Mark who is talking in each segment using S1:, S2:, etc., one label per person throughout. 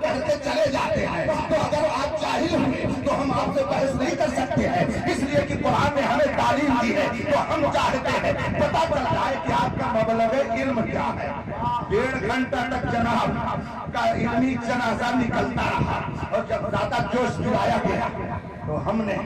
S1: کہتے چلے جاتے ہیں. تو اگر آپ جاہل ہوئے تو ہم آپ سے بحث نہیں کر سکتے ہیں, اس لیے کہ قرآن نے ہمیں تعلیم دی ہے. تو ہم چاہتے ہیں پتہ چل جائے کہ آپ کا مبلغ علم کیا ہے. 1.5 گھنٹہ تک جناب کا علمی جنازہ نکلتا رہا, اور جب زیادہ جوش دلایا گیا تو ہم نے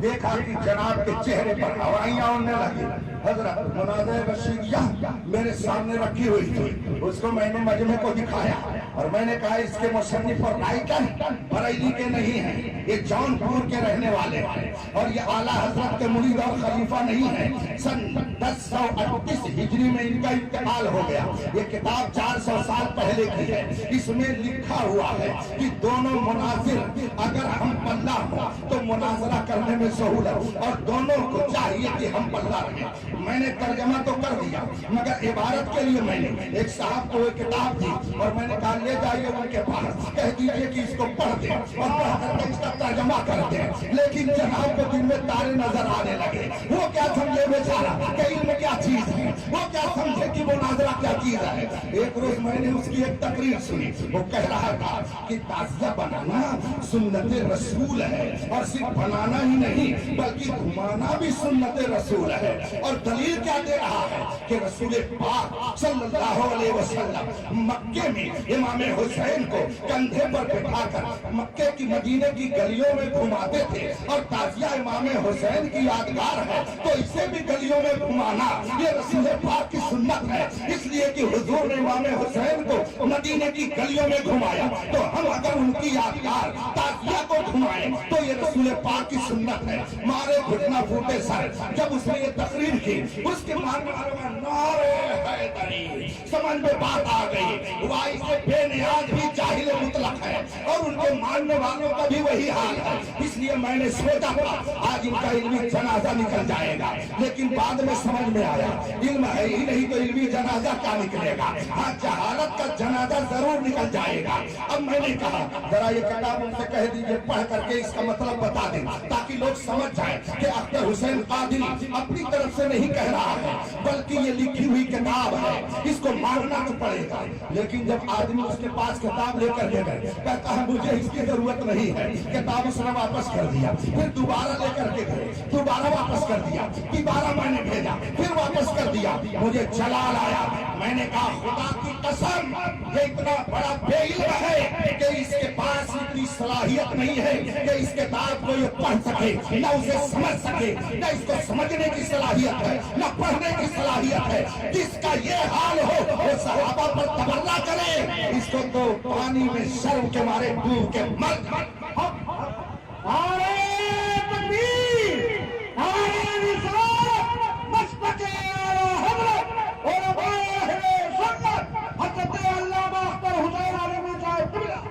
S1: دیکھا کہ جناب کے چہرے پر ہوائیاں اڑنے لگی. حضرت مناظر رشیدیہ میرے سامنے رکھی ہوئی تھی, اس کو میں نے مجمع کو دکھایا اور میں نے کہا اس کے مصنف اور رائٹر بریلی کے نہیں ہیں, یہ جونپور کے رہنے والے ہیں, اور یہ اعلیٰ حضرت کے مرید اور خلیفہ نہیں ہیں. سن 1038 ہجری میں ان کا انتقال ہو گیا. یہ کتاب 400 سال پہلے کی ہے. اس میں لکھا ہوا ہے کہ دونوں مناظر اگر ہم پلہ ہو تو مناظرہ کرنے میں سہولت, اور دونوں کو چاہیے کہ ہم پلہ رہیں. میں نے ترجمہ تو کر دیا, مگر عبارت کے لیے میں نے ایک صاحب کو ایک کتاب دی اور میں نے کہا لے جائیے ان کے پاس, کہہ دیجئے کہ اس کو پڑھ دیں اور پڑھ کر کے اس کا ترجمہ کر دیں. لیکن جناب کو دن میں تارے نظر آنے لگے. وہ کیا سمجھے بیچارہ کہ علم کیا چیز ہے, وہ کیا سمجھے کہ مناظرہ کیا چیز ہے. ایک روز میں نے اس کی ایک تقریر سنی, وہ کہہ رہا تھا کہ تعزیہ بنانا سنت رسول ہے, اور صرف بنانا ہی نہیں بلکہ گھمانا بھی سنت رسول ہے. اور دلیل کیا دے رہا ہے کہ رسول پاک صلی اللہ علیہ وسلم مکے میں امام حسین کو کندھے پر بٹھا کر مکے کی مدینے کی گلیوں میں گھماتے تھے, اور تعزیہ امام حسین کی یادگار ہے تو اسے بھی گلیوں میں گھمانا یہ رسول پاک کی سنت ہے. اس لیے کہ حضور نے امام حسین کو مدینے کی گلیوں میں گھمایا, تو ہم اگر ان کی یادگار تعزیہ کو گھمائیں تو یہ رسول پاک کی سنت ہے. مارے گھٹنا پھوٹے سر جب اس نے یہ تقریر کی, اس کے ماننے والوں کا نعرے حیدری, سمجھ میں بات آ گئی. وائی سے بے نیاز بھی جاہل مطلق ہے اور ان کے ماننے والوں کا بھی وہی حال ہے. اس لیے میں نے سوچا تھا آج ان کا علمی جنازہ نکل جائے گا, لیکن بعد میں سمجھ میں آیا علم ہے ہی نہیں تو علمی جنازہ کیا نکلے گا. ہاں جہالت کا جنازہ ضرور نکل جائے گا. اب میں نے کہا ذرا یہ کتاب ان سے کہہ دیجئے پڑھ کر کے اس کا مطلب بتا دیں تاکہ لوگ سمجھ جائیں کہ اختر حسین قادری اپنی طرف سے نہیں کہہ رہا ہے بلکہ یہ لکھی ہوئی کتاب ہے, اس کو ماننا تو پڑے گا. لیکن جب آدمی اس کے پاس کتاب لے کر گئے, کہتا ہے مجھے اس کی ضرورت نہیں ہے, کتاب اس نے واپس کر دیا. پھر دوبارہ لے کر کے گئے, دوبارہ واپس کر دیا, دوبارہ میں نے بھیجا, پھر واپس کر دیا. مجھے جلال آیا, میں نے کہا خدا کی قسم یہ اتنا بڑا بے علم ہے کہ اس کے پاس اتنی صلاحیت نہیں ہے کہ اس کتاب کو یہ پڑھ سکے, نہ اسے سمجھ سکے, نہ اس کو سمجھنے کی صلاحیت ہے, نہ پڑھنے کی صلاحیت ہے. جس کا یہ حال ہو وہ صحابہ پر تبرہ کرے, اس کو تو پانی میں شرم کے مارے ڈوب کے مر جائے.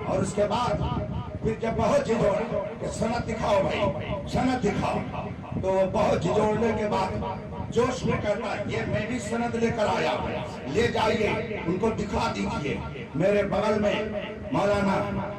S1: اور اس کے بعد پھر جب بہت جھجوڑا کہ سند دکھاؤ بھائی, سند دکھاؤ, تو بہت جھجوڑنے کے بعد جوش میں کہتا ہے یہ میں بھی سند لے کر آیا ہوں, لے جائیے ان کو دکھا دیجئے. میرے بغل میں مولانا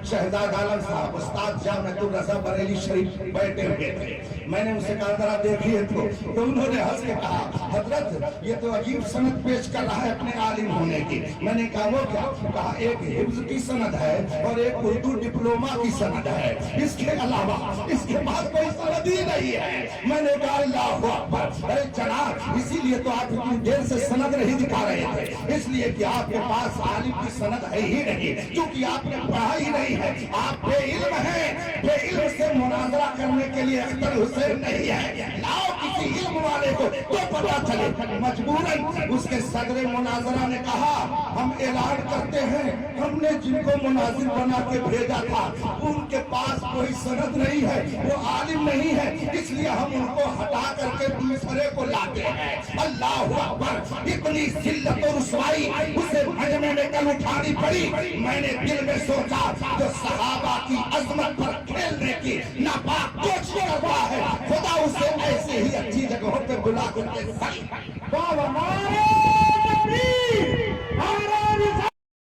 S1: شہزاد عالم صاحب استاد جامعۃ الرضا بریلی شریف بیٹھے ہوئے تھے. میں نے ان سے کہا ذرا دیکھیے تو انہوں نے ہنس کے کہا حضرت یہ تو عجیب سند پیش کر رہا ہے اپنے عالم ہونے کی. میں نے کہا وہ کیا؟ کہا ایک حفظ کی سند ہے اور ایک اردو ڈپلوما کی سند ہے, اس کے علاوہ اس کے پاس کوئی سند ہی نہیں ہے. میں نے کہا اللہ اکبر. ارے جناب اسی لیے تو آپ اتنی دیر سے سند نہیں دکھا رہے تھے, اس لیے کہ آپ کے پاس عالم کی سند ہے ہی نہیں, کیونکہ آپ نے پڑھا ہی نہیں ہے. آپ بے علم ہیں, بے علم سے مناظرہ کرنے کے لیے اختر حسین نہیں ہے. لاؤ کسی علم والے کو تو پتا چلے. مجبوراً اس کے صدر مناظرہ نے کہا ہم اعلان کرتے ہیں ہم نے جن کو مناظر بنا کے بھیجا تھا ان کے پاس کوئی سند نہیں ہے, وہ عالم نہیں ہے, اس لیے ہم ان کو ہٹا کر کے دوسرے کو لاتے ہیں. اللہ اکبر. اتنی ذلت و رسوائی اسے مجمع میں کل اٹھانی پڑی. میں نے دل میں سوچا جو صحابہ کی عظمت پر کھیلنے کی ناپاک کوشش کرتا ہے خدا اسے ایسے ہی اچھی جگہوں پہ بلا کر کے